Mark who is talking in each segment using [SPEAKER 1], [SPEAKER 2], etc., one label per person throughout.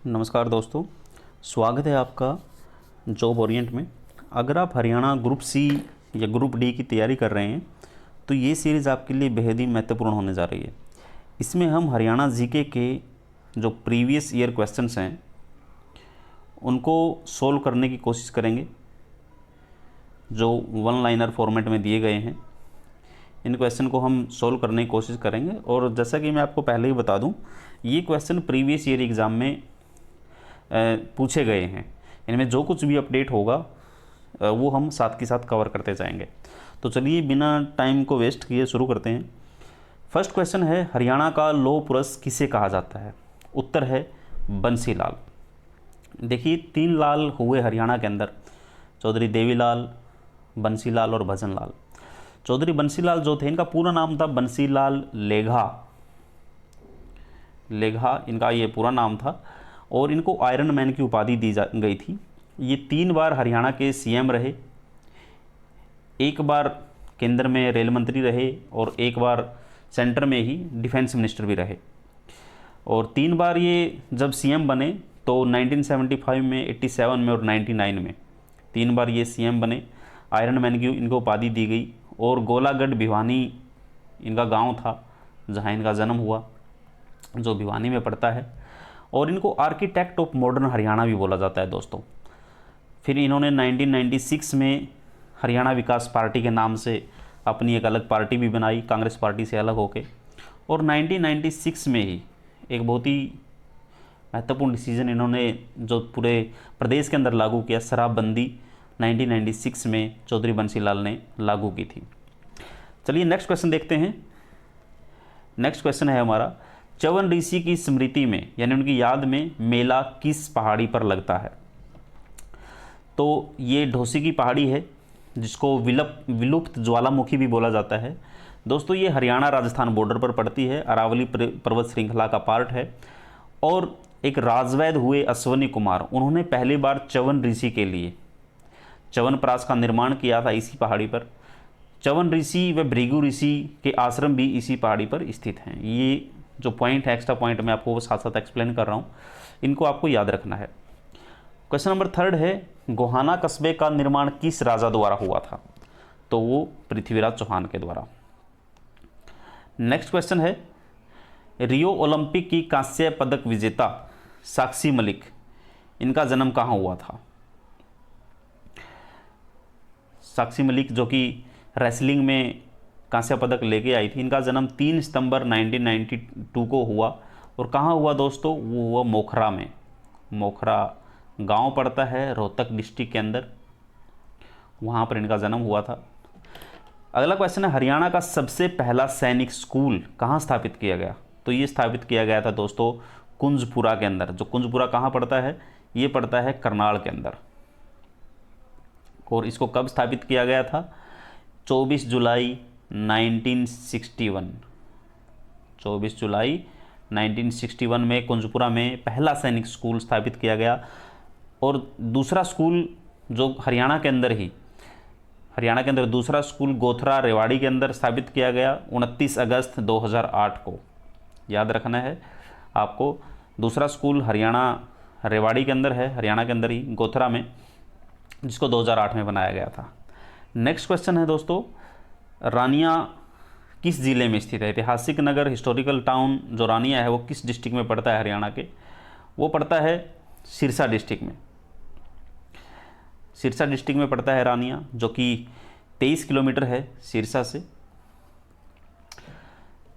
[SPEAKER 1] नमस्कार दोस्तों, स्वागत है आपका जॉब ओरिएंट में। अगर आप हरियाणा ग्रुप सी या ग्रुप डी की तैयारी कर रहे हैं तो ये सीरीज़ आपके लिए बेहद ही महत्वपूर्ण होने जा रही है। इसमें हम हरियाणा जीके के जो प्रीवियस ईयर क्वेश्चंस हैं उनको सोल्व करने की कोशिश करेंगे, जो वन लाइनर फॉर्मेट में दिए गए हैं। इन क्वेश्चन को हम सोल्व करने की कोशिश करेंगे। और जैसा कि मैं आपको पहले ही बता दूं, ये क्वेश्चन प्रीवियस ईयर एग्ज़ाम में पूछे गए हैं। इनमें जो कुछ भी अपडेट होगा वो हम साथ के साथ कवर करते जाएंगे। तो चलिए बिना टाइम को वेस्ट किए शुरू करते हैं। फर्स्ट क्वेश्चन है, हरियाणा का लौह पुरुष किसे कहा जाता है? उत्तर है बंसीलाल। देखिए, 3 लाल हुए हरियाणा के अंदर, चौधरी देवीलाल, बंसीलाल और भजनलाल। चौधरी बंसीलाल जो थे, इनका पूरा नाम था बंसीलाल लेघा। इनका ये पूरा नाम था और इनको आयरन मैन की उपाधि दी गई थी। ये 3 बार हरियाणा के सीएम रहे, 1 बार केंद्र में रेल मंत्री रहे और 1 बार सेंटर में ही डिफेंस मिनिस्टर भी रहे। और 3 बार ये जब सीएम बने तो 1975 में, 87 में और 99 में 3 बार ये सीएम बने। आयरन मैन की इनको उपाधि दी गई। और गोलागढ़ भिवानी इनका गांव था जहां इनका जन्म हुआ, जो भिवानी में पड़ता है। और इनको आर्किटेक्ट ऑफ मॉडर्न हरियाणा भी बोला जाता है दोस्तों। फिर इन्होंने 1996 में हरियाणा विकास पार्टी के नाम से अपनी एक अलग पार्टी भी बनाई, कांग्रेस पार्टी से अलग होके। और 1996 में ही एक बहुत ही महत्वपूर्ण डिसीजन इन्होंने जो पूरे प्रदेश के अंदर लागू किया, शराबबंदी 1996 में चौधरी बंसीलाल ने लागू की थी। चलिए नेक्स्ट क्वेश्चन देखते हैं। नेक्स्ट क्वेश्चन है हमारा, च्यवन ऋषि की स्मृति में यानी उनकी याद में मेला किस पहाड़ी पर लगता है? तो ये ढोसी की पहाड़ी है, जिसको विलुप्त ज्वालामुखी भी बोला जाता है। दोस्तों, ये हरियाणा राजस्थान बॉर्डर पर पड़ती है, अरावली पर्वत श्रृंखला का पार्ट है। और एक राजवैद हुए अश्वनी कुमार, उन्होंने पहली बार च्यवन ऋषि के लिए च्यवनप्राश का निर्माण किया था इसी पहाड़ी पर। च्यवन ऋषि व भृगु ऋषि के आश्रम भी इसी पहाड़ी पर स्थित हैं। ये जो पॉइंट है, एक्स्ट्रा पॉइंट मैं आपको साथ साथ एक्सप्लेन कर रहा हूँ, इनको आपको याद रखना है। क्वेश्चन नंबर 3 है, गोहाना कस्बे का निर्माण किस राजा द्वारा हुआ था? तो वो पृथ्वीराज चौहान के द्वारा। नेक्स्ट क्वेश्चन है, रियो ओलंपिक की कांस्य पदक विजेता साक्षी मलिक, इनका जन्म कहाँ हुआ था? साक्षी मलिक जो कि रेसलिंग में कांस्य पदक लेके आई थी, इनका जन्म 3 सितंबर 1992 को हुआ। और कहाँ हुआ दोस्तों? वो हुआ मोखरा में। मोखरा गांव पड़ता है रोहतक डिस्ट्रिक्ट के अंदर, वहाँ पर इनका जन्म हुआ था। अगला क्वेश्चन है, हरियाणा का सबसे पहला सैनिक स्कूल कहाँ स्थापित किया गया? तो ये स्थापित किया गया था दोस्तों कुंजपुरा के अंदर। जो कुंजपुरा कहाँ पड़ता है? ये पड़ता है करनाल के अंदर। और इसको कब स्थापित किया गया था? 24 जुलाई 1961। 24 जुलाई 1961 में कुंजपुरा में पहला सैनिक स्कूल स्थापित किया गया। और दूसरा स्कूल जो हरियाणा के अंदर दूसरा स्कूल गोथरा रेवाड़ी के अंदर स्थापित किया गया 29 अगस्त 2008 को। याद रखना है आपको, दूसरा स्कूल हरियाणा रेवाड़ी के अंदर है, हरियाणा के अंदर ही गोथरा में, जिसको 2008 में बनाया गया था। नेक्स्ट क्वेश्चन है दोस्तों, रानिया किस ज़िले में स्थित है? ऐतिहासिक नगर, हिस्टोरिकल टाउन जो रानिया है वो किस डिस्ट्रिक्ट में पड़ता है हरियाणा के? वो पड़ता है सिरसा डिस्ट्रिक्ट में। सिरसा डिस्ट्रिक्ट में पड़ता है रानिया, जो कि 23 किलोमीटर है सिरसा से।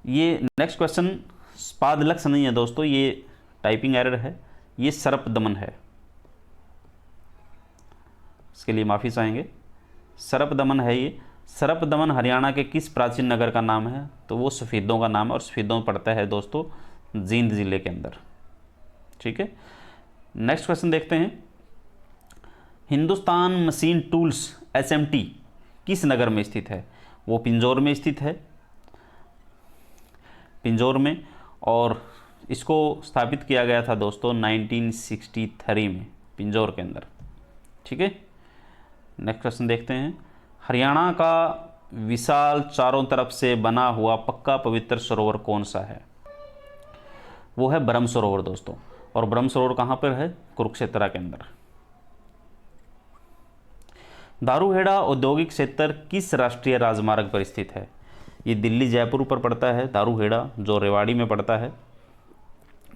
[SPEAKER 1] ये नेक्स्ट क्वेश्चन स्पाद लक्ष्य नहीं है दोस्तों, ये टाइपिंग एरर है, ये सर्प दमन है, इसके लिए माफ़ी चाहेंगे। सर्प दमन है ये। सर्प दमन हरियाणा के किस प्राचीन नगर का नाम है? तो वो सफ़ेदों का नाम है, और सफ़ेदों पड़ता है दोस्तों जींद ज़िले के अंदर। ठीक है, नेक्स्ट क्वेश्चन देखते हैं। हिंदुस्तान मशीन टूल्स एसएमटी किस नगर में स्थित है? वो पिंजौर में स्थित है, पिंजौर में। और इसको स्थापित किया गया था दोस्तों 1963 में पिंजौर के अंदर। ठीक है, नेक्स्ट क्वेश्चन देखते हैं। हरियाणा का विशाल चारों तरफ से बना हुआ पक्का पवित्र सरोवर कौन सा है? वो है ब्रह्म सरोवर दोस्तों। और ब्रह्म सरोवर कहाँ पर है? कुरुक्षेत्र के अंदर। दारूहेड़ा औद्योगिक क्षेत्र किस राष्ट्रीय राजमार्ग पर स्थित है? ये दिल्ली जयपुर पर पड़ता है दारूहेड़ा, जो रेवाड़ी में पड़ता है।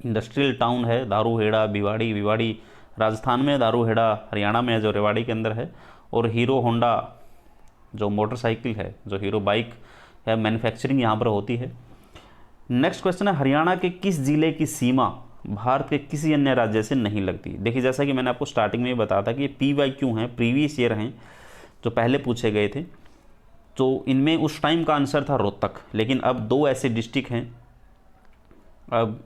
[SPEAKER 1] इंडस्ट्रियल टाउन है दारूहेड़ा। भिवाड़ी राजस्थान में, दारूहेड़ा हरियाणा में है जो रेवाड़ी के अंदर है। और हीरो होंडा जो मोटरसाइकिल है, जो हीरो बाइक है, मैन्युफैक्चरिंग यहाँ पर होती है। नेक्स्ट क्वेश्चन है, हरियाणा के किस जिले की सीमा भारत के किसी अन्य राज्य से नहीं लगती? देखिए, जैसा कि मैंने आपको स्टार्टिंग में ही बताया था कि ये PYQ हैं, प्रीवियस ईयर हैं, जो पहले पूछे गए थे। तो इनमें उस टाइम का आंसर था रोहतक, लेकिन अब दो ऐसे डिस्ट्रिक्ट हैं अब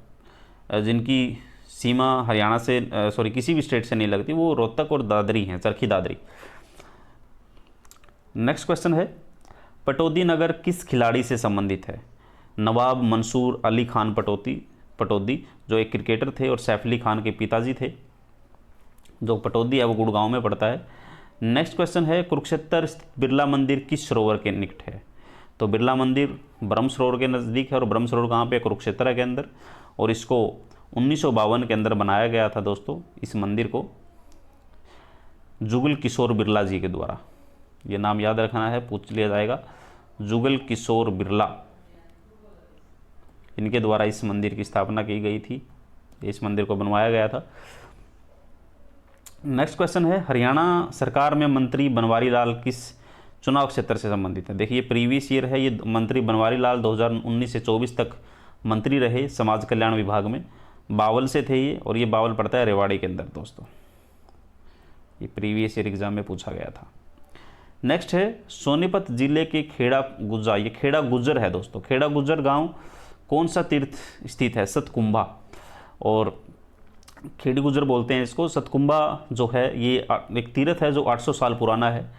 [SPEAKER 1] जिनकी सीमा हरियाणा से सॉरी किसी भी स्टेट से नहीं लगती, वो रोहतक और दादरी हैं, चरखी दादरी। नेक्स्ट क्वेश्चन है, पटौदी नगर किस खिलाड़ी से संबंधित है? नवाब मंसूर अली खान पटौदी जो एक क्रिकेटर थे और सैफ अली खान के पिताजी थे। जो पटौदी है वो गुड़गांव में पड़ता है। नेक्स्ट क्वेश्चन है, कुरुक्षेत्र स्थित बिरला मंदिर किस सरोवर के निकट है? तो बिरला मंदिर ब्रह्म सरोवर के नज़दीक है। और ब्रह्म सरोवर कहाँ पे? कुरुक्षेत्र के अंदर। और इसको 1952 के अंदर बनाया गया था दोस्तों, इस मंदिर को जुगल किशोर बिरला जी के द्वारा। ये नाम याद रखना है, पूछ लिया जाएगा। जुगल किशोर बिरला, इनके द्वारा इस मंदिर की स्थापना की गई थी, इस मंदिर को बनवाया गया था। नेक्स्ट क्वेश्चन है, हरियाणा सरकार में मंत्री बनवारी लाल किस चुनाव क्षेत्र से संबंधित है? देखिए, प्रीवियस ईयर है, ये मंत्री बनवारी लाल 2019 से 24 तक मंत्री रहे समाज कल्याण विभाग में। बावल से थे ये, और ये बावल पड़ता है रेवाड़ी के अंदर दोस्तों। ये प्रीवियस ईयर एग्जाम में पूछा गया था। नेक्स्ट है, सोनीपत जिले के खेड़ा गुज्जा, ये खेड़ा गुज्जर है दोस्तों। खेड़ा गुज्जर गांव कौन सा तीर्थ स्थित है? सतकुंभा। और खेड़ी गुज्जर बोलते हैं इसको। सतकुंभा जो है ये एक तीर्थ है जो 800 साल पुराना है।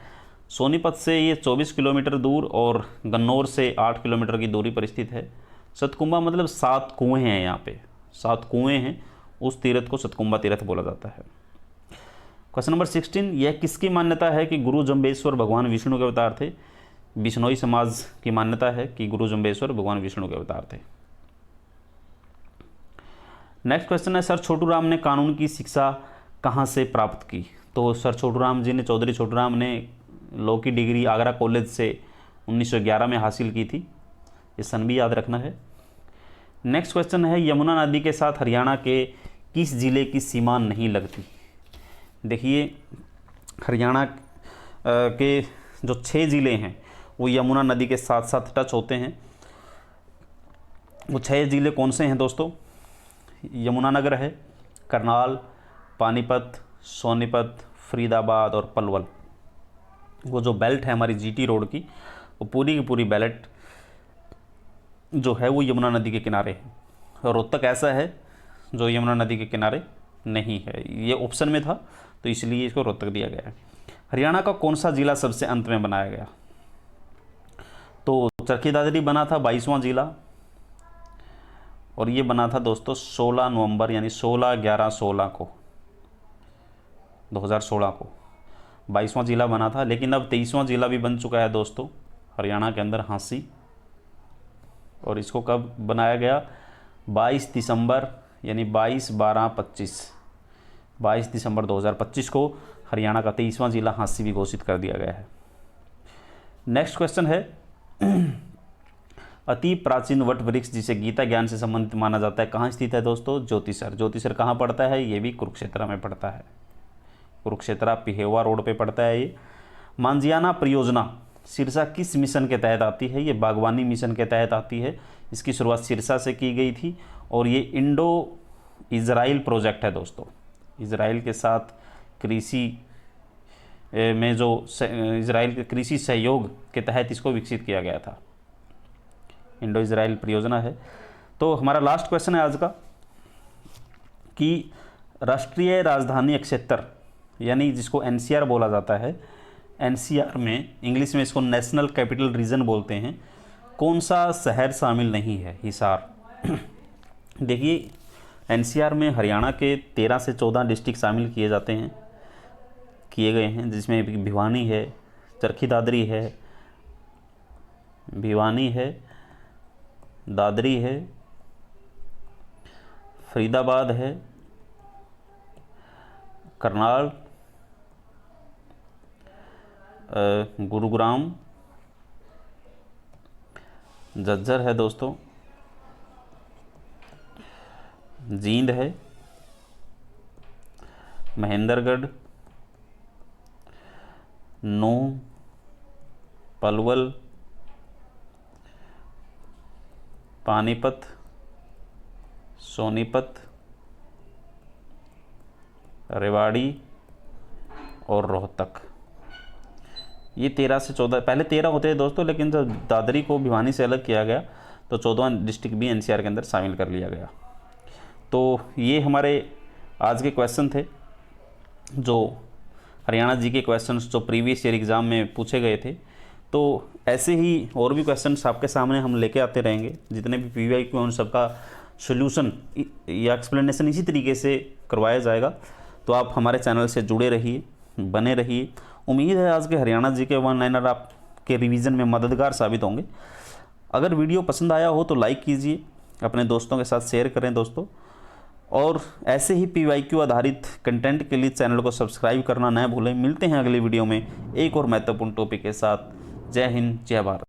[SPEAKER 1] सोनीपत से ये 24 किलोमीटर दूर और गन्नौर से 8 किलोमीटर की दूरी पर स्थित है। सतकुंभा मतलब 7 कुएँ हैं, यहाँ पे 7 कुएँ हैं, उस तीर्थ को सतकुंभा तीर्थ बोला जाता है। क्वेश्चन नंबर 16, यह किसकी मान्यता है कि गुरु जम्बेश्वर भगवान विष्णु के अवतार थे? बिश्नोई समाज की मान्यता है कि गुरु जम्बेश्वर भगवान विष्णु के अवतार थे। नेक्स्ट क्वेश्चन है, सर छोटू राम ने कानून की शिक्षा कहाँ से प्राप्त की? तो सर छोटू राम जी ने, चौधरी छोटू राम ने लॉ की डिग्री आगरा कॉलेज से 1911 में हासिल की थी। ये सन भी याद रखना है। नेक्स्ट क्वेश्चन है, यमुना नदी के साथ हरियाणा के किस जिले की सीमा नहीं लगती? देखिए, हरियाणा के जो 6 ज़िले हैं वो यमुना नदी के साथ साथ टच होते हैं। वो 6 ज़िले कौन से हैं दोस्तों? यमुनानगर है, करनाल, पानीपत, सोनीपत, फरीदाबाद और पलवल। वो जो बेल्ट है हमारी GT रोड की, वो पूरी की पूरी बेल्ट जो है वो यमुना नदी के किनारे है। और रोहतक ऐसा है जो यमुना नदी के किनारे नहीं है। ये ऑप्शन में था तो इसलिए इसको रोहतक दिया गया है। हरियाणा का कौन सा ज़िला सबसे अंत में बनाया गया? तो चरखी दादरी बना था 22वां ज़िला, और ये बना था दोस्तों 16 नवंबर यानी 16/11/16 को, 2016 को 22वां ज़िला बना था। लेकिन अब 23वां ज़िला भी बन चुका है दोस्तों हरियाणा के अंदर, हांसी। और इसको कब बनाया गया? 22 दिसंबर यानी 22/12/25, 22 दिसंबर 2025 को हरियाणा का 23वां ज़िला हांसी भी घोषित कर दिया गया है। नेक्स्ट क्वेश्चन है, अति प्राचीन वट वृक्ष जिसे गीता ज्ञान से संबंधित माना जाता है कहाँ स्थित है दोस्तों? ज्योतिसर। ज्योतिसर कहाँ पड़ता है? ये भी कुरुक्षेत्र में पड़ता है। कुरुक्षेत्र पिहेवा रोड पे पड़ता है ये। मांजियाना परियोजना सिरसा किस मिशन के तहत आती है? ये बागवानी मिशन के तहत आती है। इसकी शुरुआत सिरसा से की गई थी और ये इंडो इजराइल प्रोजेक्ट है दोस्तों। इजराइल के साथ कृषि में जो इजराइल के कृषि सहयोग के तहत इसको विकसित किया गया था। इंडो इजराइल परियोजना है। तो हमारा लास्ट क्वेश्चन है आज का कि राष्ट्रीय राजधानी क्षेत्र यानी जिसको NCR बोला जाता है, NCR में इंग्लिश में इसको नेशनल कैपिटल रीजन बोलते हैं, कौन सा शहर शामिल नहीं है? हिसार। देखिए, NCR में हरियाणा के 13 से 14 डिस्ट्रिक्ट शामिल किए गए हैं, जिसमें भिवानी है, चरखी दादरी है, भिवानी है, दादरी है, फरीदाबाद है, करनाल, गुरुग्राम, झज्जर है दोस्तों, जींद है, महेंद्रगढ़, नूंह, पलवल, पानीपत, सोनीपत, रेवाड़ी और रोहतक। ये 13 से 14, पहले 13 होते हैं दोस्तों, लेकिन जब दादरी को भिवानी से अलग किया गया तो 14वां डिस्ट्रिक्ट भी एनसीआर के अंदर शामिल कर लिया गया। तो ये हमारे आज के क्वेश्चन थे, जो हरियाणा जी के क्वेश्चंस जो प्रीवियस ईयर एग्ज़ाम में पूछे गए थे। तो ऐसे ही और भी क्वेश्चंस आपके सामने हम लेके आते रहेंगे। जितने भी पीवाईक्यू उन सबका सोल्यूशन या एक्सप्लेनेशन इसी तरीके से करवाया जाएगा। तो आप हमारे चैनल से जुड़े रहिए, बने रहिए। उम्मीद है आज के हरियाणा जी के वन लाइनर आपके रिवीजन में मददगार साबित होंगे। अगर वीडियो पसंद आया हो तो लाइक कीजिए, अपने दोस्तों के साथ शेयर करें दोस्तों, और ऐसे ही पीवाईक्यू आधारित कंटेंट के लिए चैनल को सब्सक्राइब करना न भूलें। मिलते हैं अगली वीडियो में एक और महत्वपूर्ण टॉपिक के साथ। जय हिंद, जय भारत।